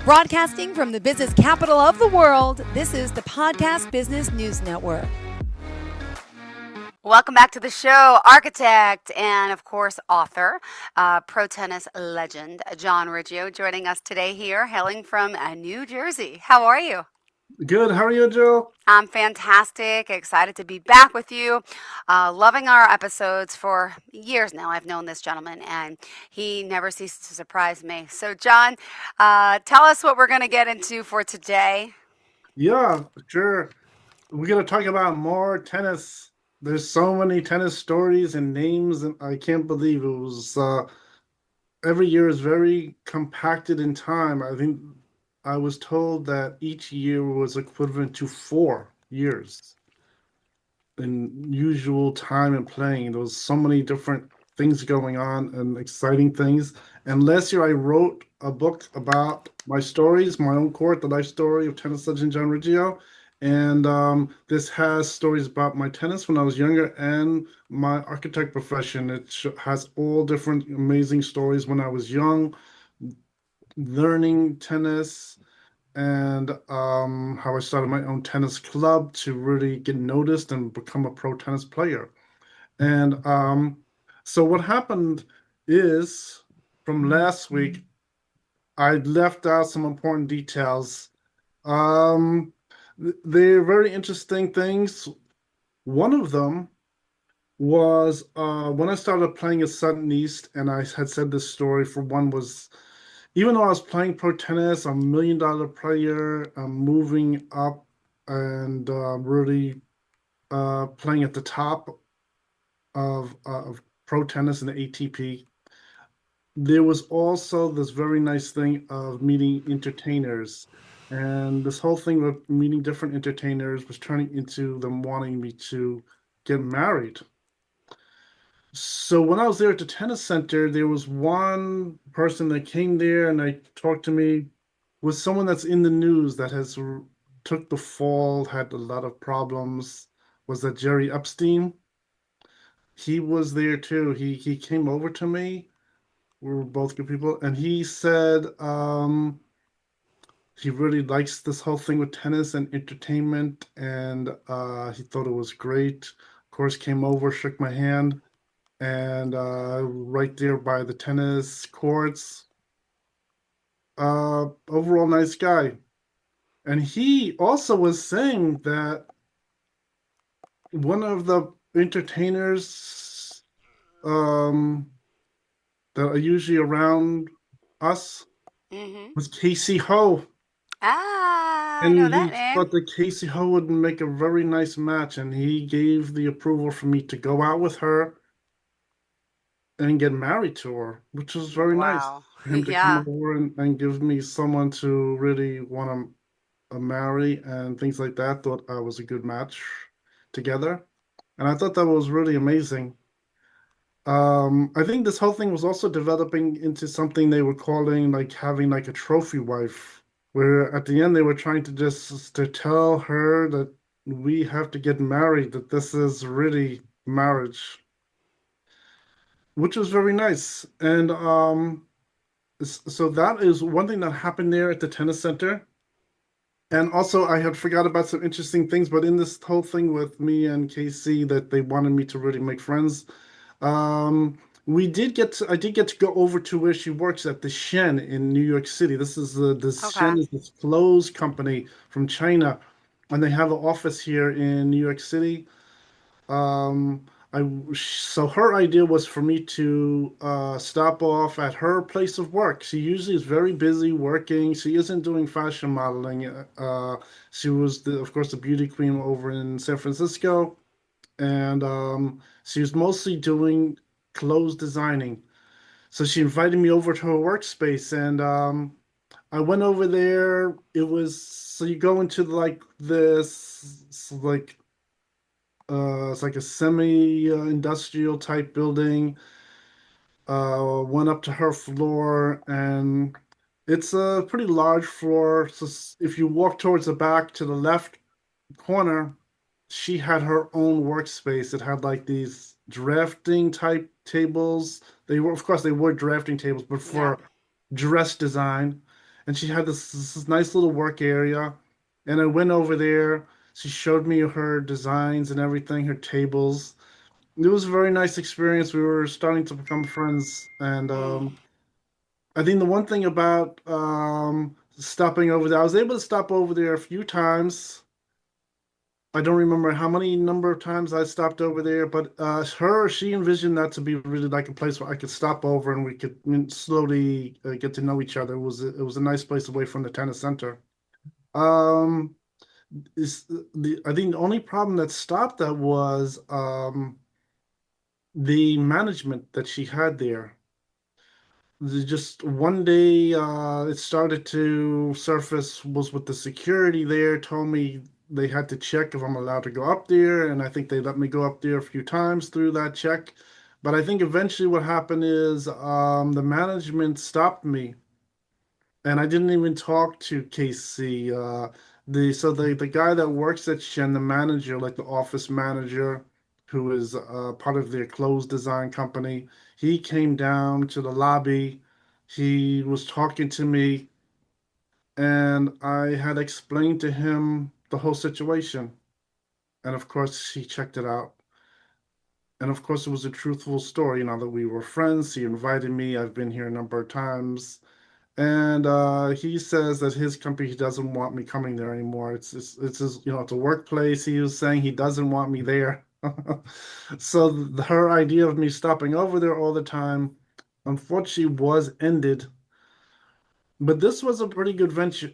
Broadcasting from the business capital of the world, this is the Podcast Business News Network. Welcome back to the show, architect and, of course, author, pro tennis legend, John Riggio, joining us today here, hailing from New Jersey. How are you? Good. How are you, Joe? I'm fantastic. Excited to be back with you. Loving our episodes for years now. I've known this gentleman, and he never ceases to surprise me. So, John, tell us what we're going to get into for today. Yeah, sure. We're going to talk about more tennis. There's so many tennis stories and names, and I can't believe it was every year is very compacted in time. I think I was told that each year was equivalent to 4 years in usual time and playing. There was so many different things going on and exciting things. And last year I wrote a book about my stories, my own court, the life story of tennis legend John Riggio. And this has stories about my tennis when I was younger and my architect profession. It has all different amazing stories when I was young, learning tennis, and how I started my own tennis club to really get noticed and become a pro tennis player. And so what happened is from last week, I left out some important details. Um, they're very interesting things. One of them was when I started playing at Sutton East, and I had said this story for one was even though I was playing pro tennis, I'm $1 million player, I'm moving up and really playing at the top of pro tennis in the ATP. There was also this very nice thing of meeting entertainers. And this whole thing of meeting different entertainers was turning into them wanting me to get married. So when I was there at the tennis center, there was one person that came there and I talked to me with someone that's in the news that has took the fall, had a lot of problems. Was that Jerry Epstein? He was there too. He came over to me. We were both good people, and he said he really likes this whole thing with tennis and entertainment, and he thought it was great. Of course, came over, shook my hand, and right there by the tennis courts. Overall, nice guy. And he also was saying that one of the entertainers um, that are usually around us Mm-hmm. was Casey Ho. Ah, I And know he that name. thought that Casey Ho would make a very nice match, and he gave the approval for me to go out with her and get married to her, which was very nice Wow. for him to come Yeah. over and give me someone to really want to marry and things like that. Thought I was a good match together. And I thought that was really amazing. I think this whole thing was also developing into something they were calling like having like a trophy wife, where at the end they were trying to just to tell her that we have to get married, that this is really marriage, which was very nice. And so that is one thing that happened there at the tennis center. And also, I had forgot about some interesting things, but in this whole thing with me and KC, that they wanted me to really make friends. I did get to go over to where she works at the Shen in New York City. The Okay. Shen is this clothes company from China, and they have an office here in New York City. Um, so her idea was for me to stop off at her place of work. She usually is very busy working. She isn't doing fashion modeling. She was, of course, the beauty queen over in San Francisco, and she was mostly doing clothes designing. So she invited me over to her workspace, and I went over there. It was so you go into like this like it's like a semi-industrial type building. Went up to her floor, and it's a pretty large floor. So if you walk towards the back to the left corner, she had her own workspace. It had like these drafting type tables. They were, of course, they were drafting tables, but Yeah. for dress design. and she had this nice little work area. And I went over there. She showed me her designs and everything, her tables. It was a very nice experience. We were starting to become friends, and Mm. I think the one thing about stopping over there, I was able to stop over there a few times. I don't remember how many number of times I stopped over there, but she envisioned that to be really like a place where I could stop over and we could slowly get to know each other. It was a nice place away from the tennis center. Um, I think the only problem that stopped that was the management that she had there. Just one day, it started to surface was with the security there, told me they had to check if I'm allowed to go up there, and I think they let me go up there a few times through that check. But I think eventually what happened is the management stopped me, and I didn't even talk to Casey. The guy that works at Shen, the manager, like the office manager, who is part of their clothes design company, he came down to the lobby. He was talking to me, and I had explained to him the whole situation. And of course, he checked it out. And of course, it was a truthful story. That we were friends. He invited me. I've been here a number of times. And he says that his company he doesn't want me coming there anymore. It's his, it's a workplace. He was saying he doesn't want me there. So her idea of me stopping over there all the time, unfortunately, was ended. But this was a pretty good venture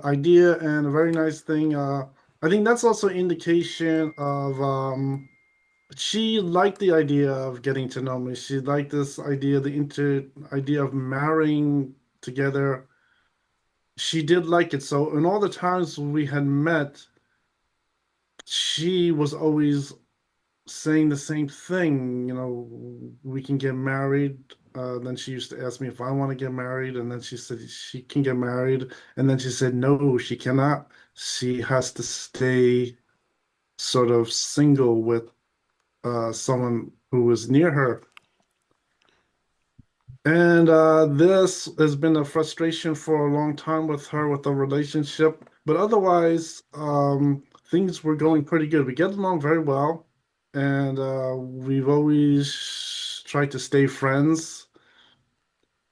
idea and a very nice thing. I think that's also indication of she liked the idea of getting to know me. She liked this idea, the inter idea of marrying together. She did like it. So, in all the times we had met, she was always saying the same thing. We can get married. Then she used to ask me if I want to get married, and then she said she can get married, and then she said no, she cannot. She has to stay sort of single with someone who was near her. And this has been a frustration for a long time with her with the relationship. But otherwise, things were going pretty good. We get along very well, and we've always tried to stay friends.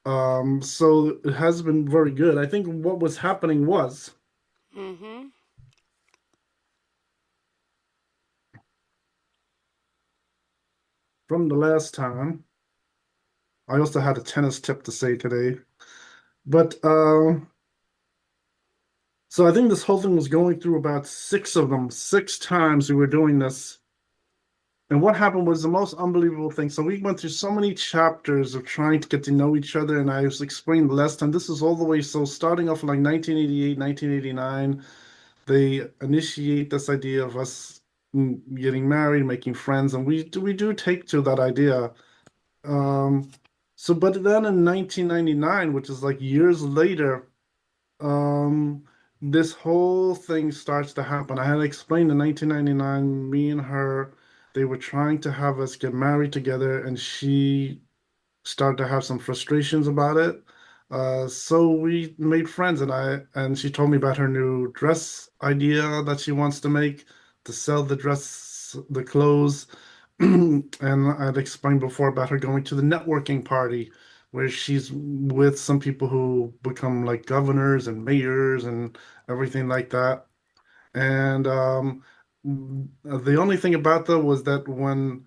So it has been very good. I think what was happening was Mm-hmm. from the last time, I also had a tennis tip to say today. But so I think this whole thing was going through about six of them, six times we were doing this. And what happened was the most unbelievable thing. So we went through so many chapters of trying to get to know each other. And I was explaining the last time, this is all the way. So starting off in like 1988, 1989, they initiate this idea of us getting married, making friends. And we do take to that idea. Um, but then in 1999, which is like years later, um, this whole thing starts to happen. I had explained in 1999, me and her, they were trying to have us get married together, and she started to have some frustrations about it. So we made friends, and she told me about her new dress idea that she wants to make to sell the clothes. And I'd explained before about her going to the networking party where she's with some people who become like governors and mayors and everything like that. And the only thing about that was that when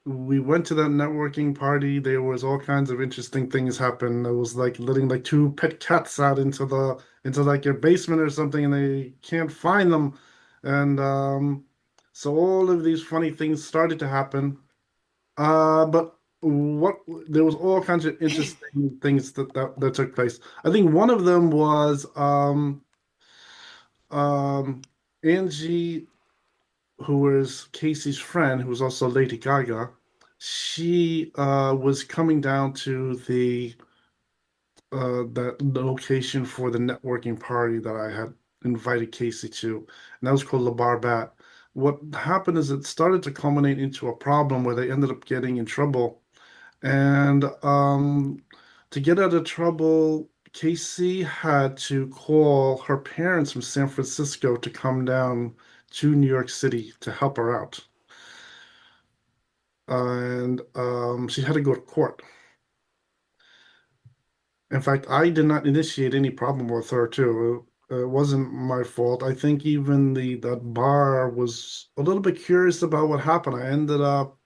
we went to that networking party, there was all kinds of interesting things happen. It was like letting like two pet cats out into like your basement or something, and they can't find them. And so all of these funny things started to happen. But what there was all kinds of interesting things that took place. I think one of them was Angie, who was Casey's friend, who was also Lady Gaga. She was coming down to the location for the networking party that I had invited Casey to, and that was called La Barbat. What happened is it started to culminate into a problem where they ended up getting in trouble. And to get out of trouble, Casey had to call her parents from San Francisco to come down to New York City to help her out. And she had to go to court. In fact, I did not initiate any problem with her too. It wasn't my fault. I think even the that bar was a little bit curious about what happened. I ended up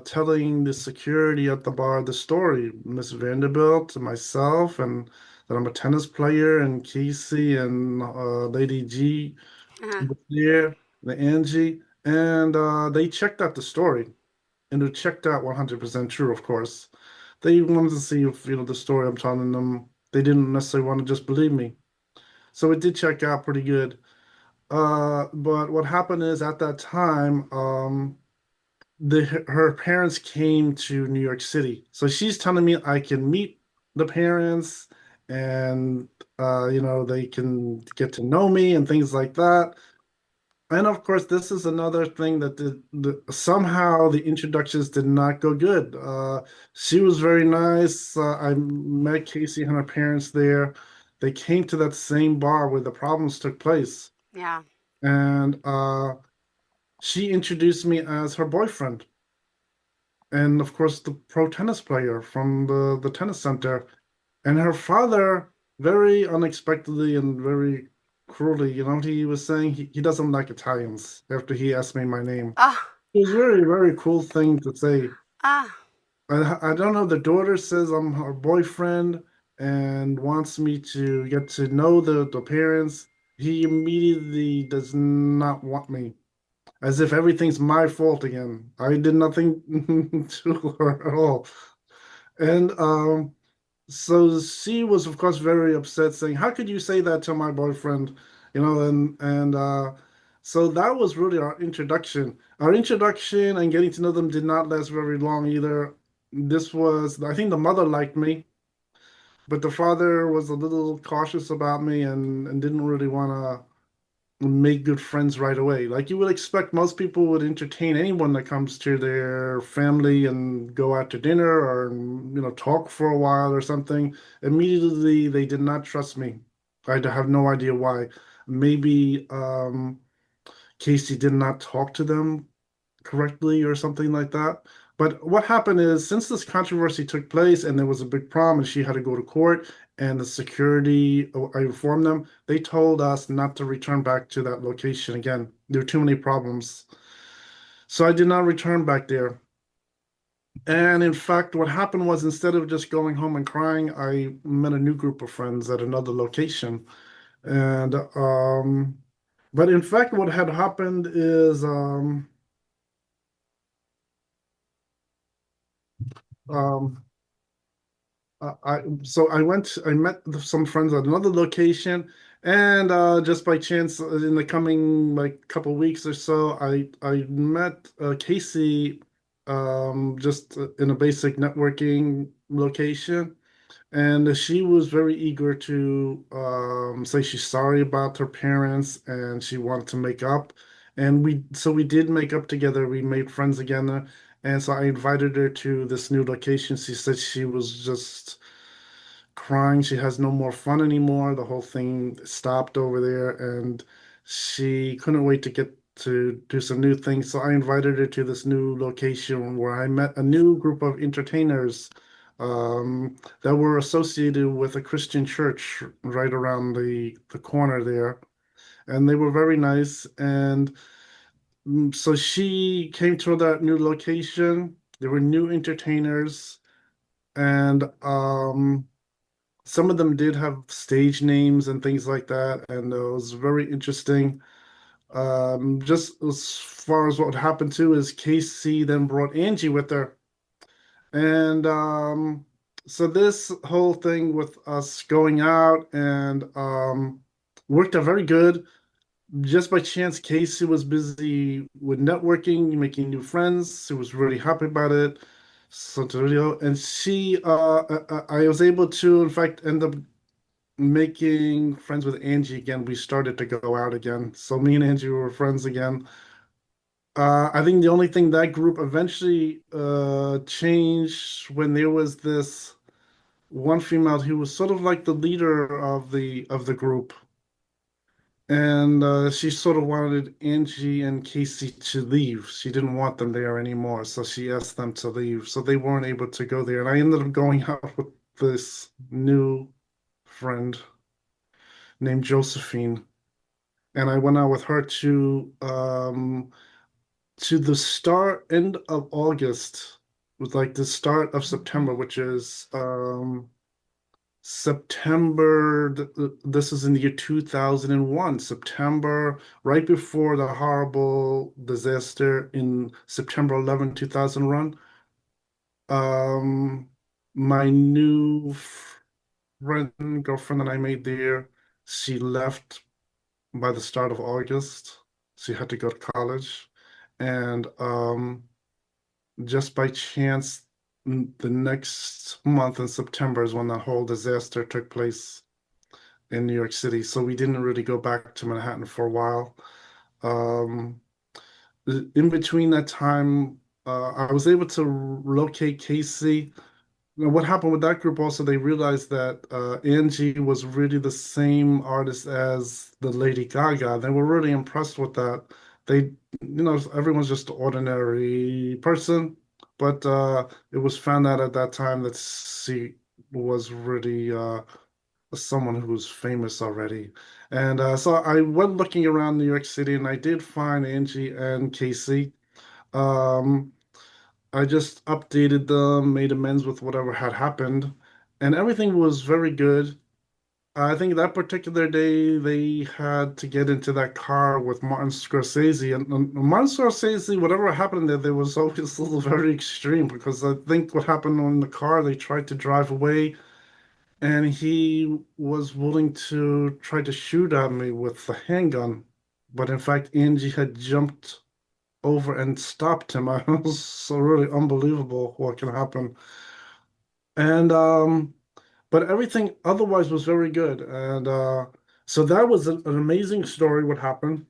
telling the security at the bar the story, Miss Vanderbilt, myself, and that I'm a tennis player, and Casey and Lady G Uh-huh. was there, the Angie, and they checked out the story, and it checked out 100% true, of course. They wanted to see if, the story I'm telling them, they didn't necessarily want to just believe me. So it did check out pretty good. But what happened is at that time, her parents came to New York City. So she's telling me I can meet the parents and they can get to know me and things like that. And of course, this is another thing that somehow the introductions did not go good. She was very nice. I met Casey and her parents there. They came to that same bar where the problems took place. Yeah. And she introduced me as her boyfriend. And of course, the pro tennis player from the tennis center. And her father, very unexpectedly and very cruelly, he was saying he doesn't like Italians after he asked me my name. Ah, It was very, very cool thing to say. ah, I don't know, the daughter says I'm her boyfriend and wants me to get to know the parents. He immediately does not want me, as if everything's my fault again. I did nothing to her at all. And so she was, of course, very upset, saying, "How could you say that to my boyfriend?" And so that was really our introduction. Our introduction and getting to know them did not last very long either. This was, I think, the mother liked me, but the father was a little cautious about me and didn't really want to make good friends right away. Like you would expect, most people would entertain anyone that comes to their family and go out to dinner or talk for a while or something. Immediately, they did not trust me. I have no idea why. Maybe Casey did not talk to them correctly or something like that. But what happened is, since this controversy took place and there was a big problem and she had to go to court and the security, I informed them, they told us not to return back to that location again. There were too many problems. So I did not return back there. And in fact, what happened was, instead of just going home and crying, I met a new group of friends at another location. And but in fact, what had happened is um I met some friends at another location, and just by chance, in the coming like couple weeks or so, I met Casey, just in a basic networking location, and she was very eager to say she's sorry about her parents and she wanted to make up, and we did make up together. We made friends again. And so I invited her to this new location. She said she was just crying. She has no more fun anymore. The whole thing stopped over there, and she couldn't wait to get to do some new things. So I invited her to this new location where I met a new group of entertainers that were associated with a Christian church right around the corner there. And they were very nice. And so she came to that new location. There were new entertainers, and some of them did have stage names and things like that, and it was very interesting. Just as far as what happened too is Casey then brought Angie with her, and so this whole thing with us going out and worked out very good. Just by chance, Casey was busy with networking, making new friends. She was really happy about it. So, and she, I was able to, in fact, end up making friends with Angie again. We started to go out again. So me and Angie were friends again. I think the only thing, that group eventually changed when there was this. one female who was sort of like the leader of the group, and she sort of wanted Angie and Casey to leave. She didn't want them there anymore, so she asked them to leave. So they weren't able to go there, and I ended up going out with this new friend named Josephine, and I went out with her to the start end of August, with like the start of September, which is September. This is in the year 2001, September, right before the horrible disaster in September 11, 2001. Um, my new friend, girlfriend that I made there, she left by the start of August. She had to go to college. And just by chance, the next month in September is when the whole disaster took place in New York City. So we didn't really go back to Manhattan for a while. Um, in between that time, I was able to locate Casey. Now, what happened with that group also, they realized that Angie was really the same artist as the Lady Gaga. They were really impressed with that. They, everyone's just an ordinary person, but it was found out at that time that she was really someone who was famous already. And so I went looking around New York City and I did find Angie and Casey. Um, I just updated them, made amends with whatever had happened, and everything was very good. I think that particular day they had to get into that car with Martin Scorsese, and Martin Scorsese, whatever happened there was always a little very extreme because I think what happened in the car, they tried to drive away, and he was willing to try to shoot at me with the handgun, but in fact, Angie had jumped over and stopped him. I was so really unbelievable what can happen. And but everything otherwise was very good. And so that was an amazing story what happened.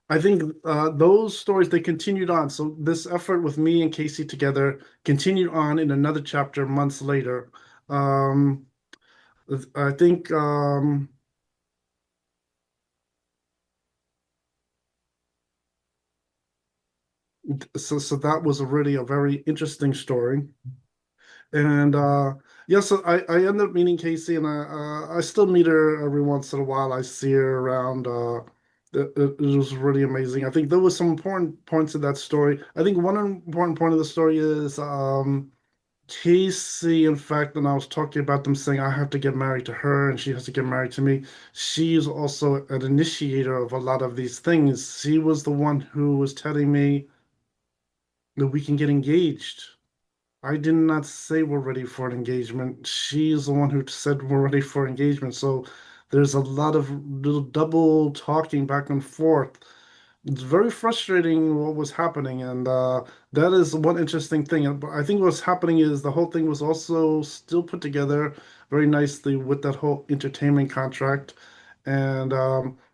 I think those stories they continued on. So this effort with me and Casey together continued on in another chapter months later. Um, I think so that was a really a very interesting story. And yeah, so I ended up meeting Casey, and I still meet her every once in a while. I see her around. It was really amazing. I think there was some important points of that story. I think one important point of the story is Casey. In fact, when I was talking about them saying I have to get married to her and she has to get married to me, she is also an initiator of a lot of these things. She was the one who was telling me that we can get engaged. I did not say we're ready for an engagement. She's the one who said we're ready for engagement. So there's a lot of little double talking back and forth. It's very frustrating what was happening, and that is one interesting thing. And I think what's happening is the whole thing was also still put together very nicely with that whole entertainment contract. And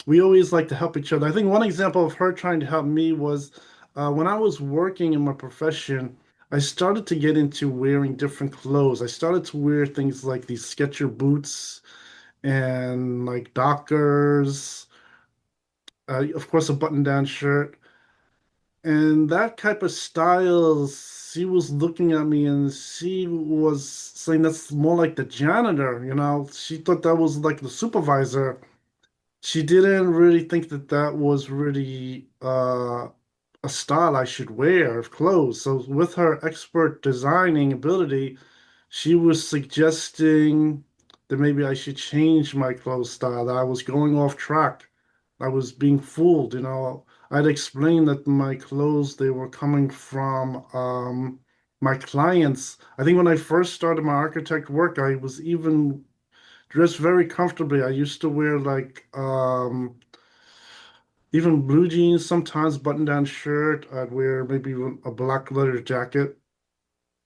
we always like to help each other. I think one example of her trying to help me was when I was working in my profession. I started to get into wearing different clothes. I started to wear things like these Sketcher boots and like Dockers, of course, a button-down shirt. And that type of style, she was looking at me and she was saying that's more like the janitor, you know. She thought that was like the supervisor. She didn't really think that that was really a style I should wear of clothes. So with her expert designing ability, she was suggesting that maybe I should change my clothes style, that I was going off track. I was being fooled, you know. I'd explained that my clothes, they were coming from my clients. I think when I first started my architect work, I was even dressed very comfortably. I used to wear like even blue jeans, sometimes button-down shirt. I'd wear maybe even a black leather jacket.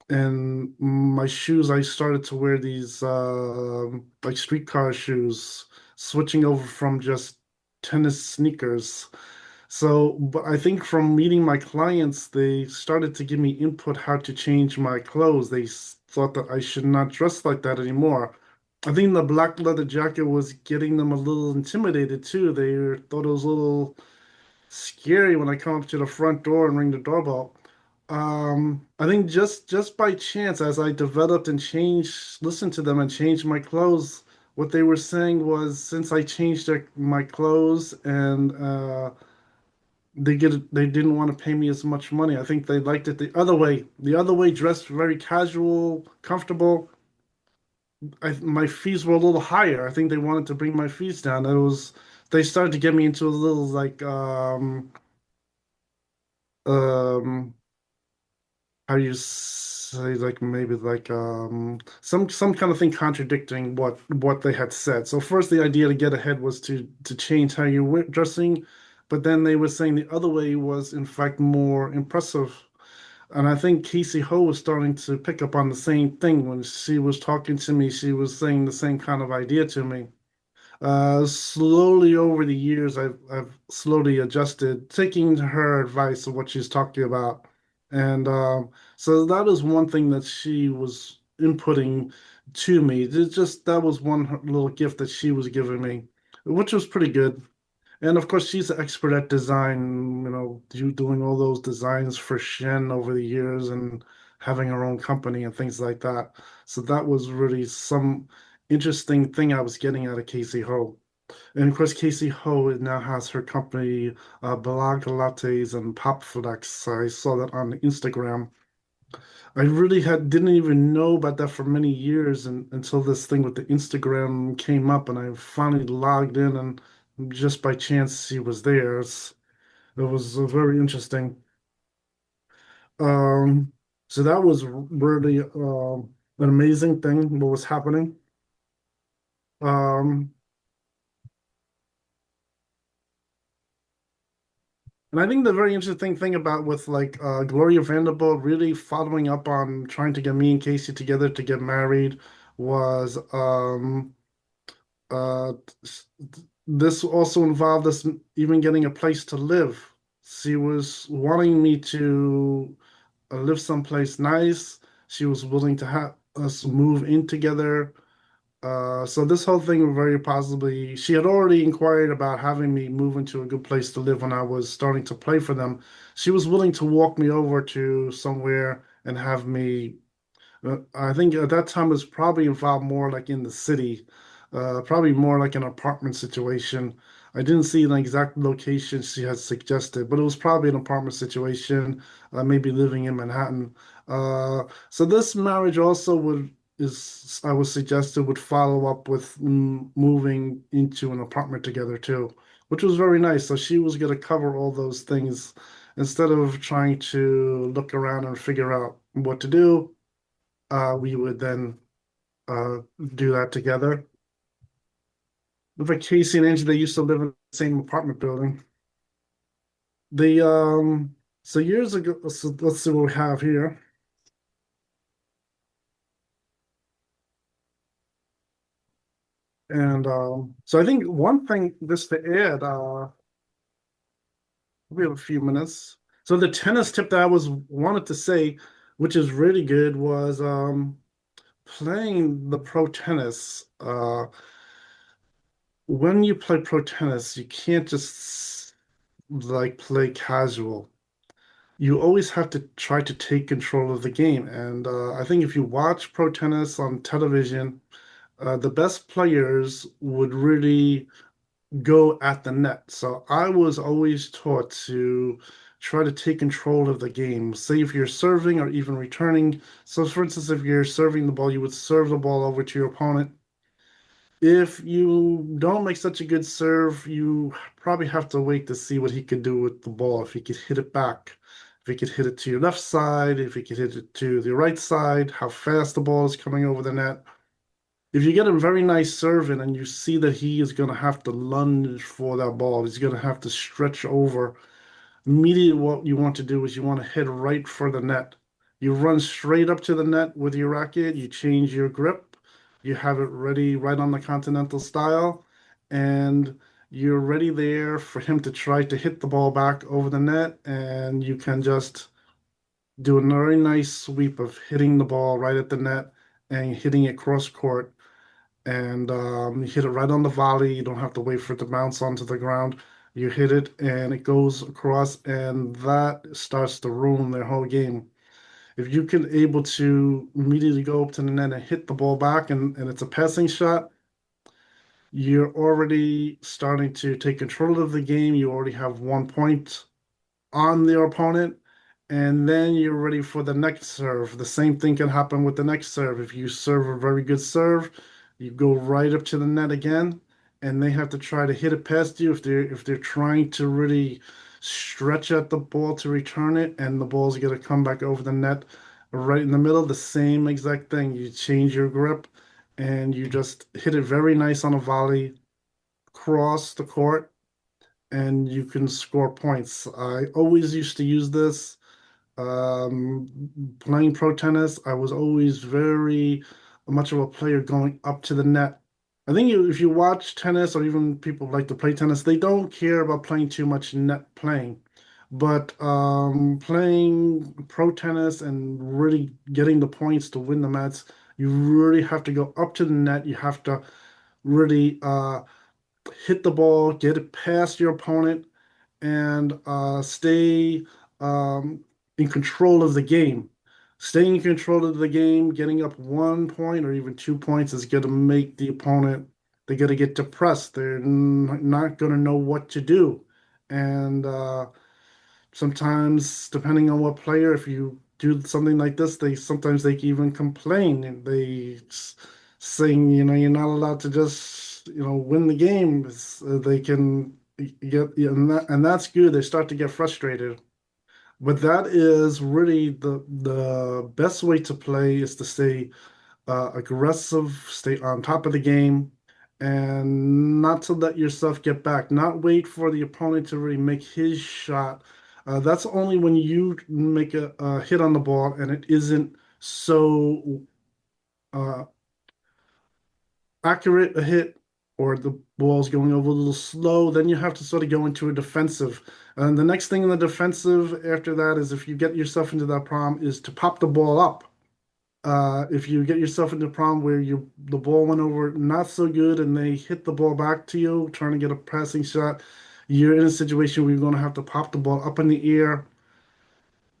And my shoes, I started to wear these like streetcar shoes, switching over from just tennis sneakers. So, but I think from meeting my clients, they started to give me input how to change my clothes. They thought that I should not dress like that anymore. I think the black leather jacket was getting them a little intimidated too. They thought it was a little scary when I come up to the front door and ring the doorbell. I think just by chance, as I developed and changed, listened to them and changed my clothes, what they were saying was since I changed my clothes and they didn't want to pay me as much money. I think they liked it the other way. The other way, dressed very casual, comfortable. My fees were a little higher. I think they wanted to bring my fees down. They started to get me into a little like um how you say like maybe like some kind of thing contradicting what they had said. So first the idea to get ahead was to change how you were dressing, but then they were saying the other way was in fact more impressive. And I think Casey Ho was starting to pick up on the same thing when she was talking to me. She was saying the same kind of idea to me. Slowly over the years, I've slowly adjusted, taking her advice of what she's talking about, and so that is one thing that she was inputting to me. It's just that was one little gift that she was giving me, which was pretty good. And of course, she's an expert at design, doing all those designs for Shen over the years and having her own company and things like that. So that was really some interesting thing I was getting out of Casey Ho. And of course, Casey Ho now has her company, Blog Lattes and Pop Flex. I saw that on Instagram. I really didn't even know about that for many years until this thing with the Instagram came up, and I finally logged in, and just by chance he was there. It was very interesting. Um, so that was really an amazing thing what was happening. Um, and I think the very interesting thing about with like Gloria Vanderbilt really following up on trying to get me and Casey together to get married was Uh, this also involved us even getting a place to live. She was wanting me to live someplace nice. She was willing to have us move in together. So this whole thing very possibly, she had already inquired about having me move into a good place to live when I was starting to play for them. She was willing to walk me over to somewhere and have me I think at that time it was probably involved more like in the city, probably more like an apartment situation. I didn't see an exact location she had suggested, but it was probably an apartment situation, maybe living in Manhattan. So this marriage also I was suggested would follow up with moving into an apartment together too, which was very nice. So she was going to cover all those things instead of trying to look around and figure out what to do. We would then uh, do that together. With Casey and Angie, they used to live in the same apartment building. The so years ago, so let's see what we have here. And so I think one thing just to add, we have a few minutes. So the tennis tip that I was wanted to say, which is really good, was playing the pro tennis. When you play pro tennis, you can't just like play casual. You always have to try to take control of the game. And I think if you watch pro tennis on television, the best players would really go at the net. So I was always taught to try to take control of the game. Say if you're serving or even returning. So, for instance, if you're serving the ball, you would serve the ball over to your opponent. If you don't make such a good serve, you probably have to wait to see what he could do with the ball. If he could hit it back, if he could hit it to your left side, if he could hit it to the right side, how fast the ball is coming over the net. If you get a very nice serve in and you see that he is going to have to lunge for that ball, he's going to have to stretch over. Immediately, what you want to do is you want to head right for the net. You run straight up to the net with your racket, you change your grip, you have it ready right on the continental style, and you're ready there for him to try to hit the ball back over the net, and you can just do a very nice sweep of hitting the ball right at the net and hitting it cross court. And you hit it right on the volley. You don't have to wait for it to bounce onto the ground. You hit it and it goes across, and that starts to ruin their whole game. If you can able to immediately go up to the net and hit the ball back, and it's a passing shot, you're already starting to take control of the game. You already have 1 point on their opponent, and then you're ready for the next serve. The same thing can happen with the next serve. If you serve a very good serve, you go right up to the net again, and they have to try to hit it past you if they're trying to really stretch at the ball to return it, and the ball's gonna come back over the net right in the middle. The same exact thing. You change your grip and you just hit it very nice on a volley across the court, and you can score points. I always used to use this playing pro tennis. I was always very much of a player going up to the net. I think if you watch tennis, or even people who like to play tennis, they don't care about playing too much net playing. But playing pro tennis and really getting the points to win the match, you really have to go up to the net. You have to really hit the ball, get it past your opponent, and stay in control of the game. Staying in control of the game, getting up 1 point or even 2 points is going to make the opponent, they're going to get depressed. They're not going to know what to do. And sometimes, depending on what player, if you do something like this, they even complain, and they saying, you're not allowed to just, win the game. They can get, and that's good. They start to get frustrated. But that is really the best way to play, is to stay aggressive, stay on top of the game, and not to let yourself get back. Not wait for the opponent to really make his shot. That's only when you make a hit on the ball and it isn't so uh, accurate a hit, or the ball's going over a little slow, then you have to sort of go into a defensive. And the next thing in the defensive after that is, if you get yourself into that problem, is to pop the ball up. If you get yourself into a problem where the ball went over not so good and they hit the ball back to you, trying to get a passing shot, you're in a situation where you're going to have to pop the ball up in the air.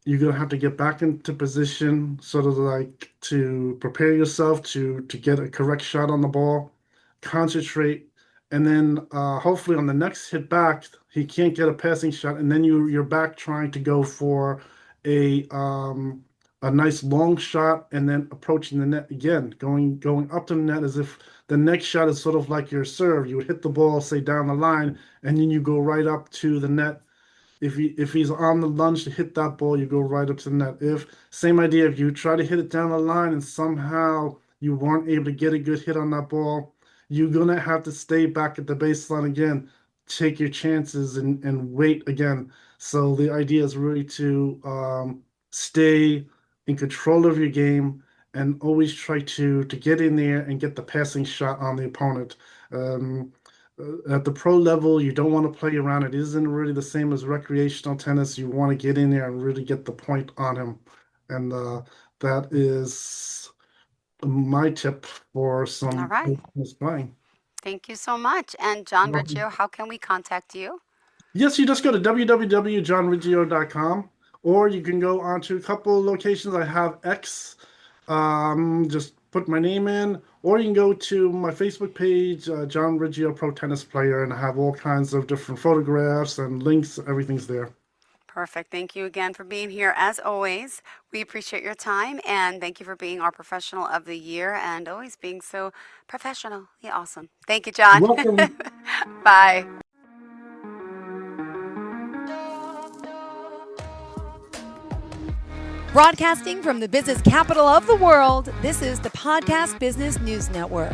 You're gonna have to get back into position, sort of like to prepare yourself to get a correct shot on the ball, concentrate, and then hopefully on the next hit back, he can't get a passing shot, and then you're back trying to go for a um, a nice long shot, and then approaching the net again, going up to the net, as if the next shot is sort of like your serve. You would hit the ball, say down the line, and then you go right up to the net. If he's on the lunge to hit that ball, you go right up to the net. If Same idea, if you try to hit it down the line and somehow you weren't able to get a good hit on that ball, you're gonna have to stay back at the baseline again, take your chances, and wait again. So the idea is really to stay in control of your game, and always try to get in there and get the passing shot on the opponent. Um, at the pro level, you don't want to play around. It isn't really the same as recreational tennis. You want to get in there and really get the point on him. And that is my tip for All some right. tennis playing. Thank you so much. And John Riggio, how can we contact you? Yes, you just go to www.johnriggio.com, or you can go onto a couple locations. I have X. Just put my name in, or you can go to my Facebook page, John Riggio Pro Tennis Player, and I have all kinds of different photographs and links. Everything's there. Perfect. Thank you again for being here. As always, we appreciate your time, and thank you for being our professional of the year and always being so professional. Yeah, awesome. Thank you, John. Welcome. Bye. Broadcasting from the business capital of the world, this is the Podcast Business News Network.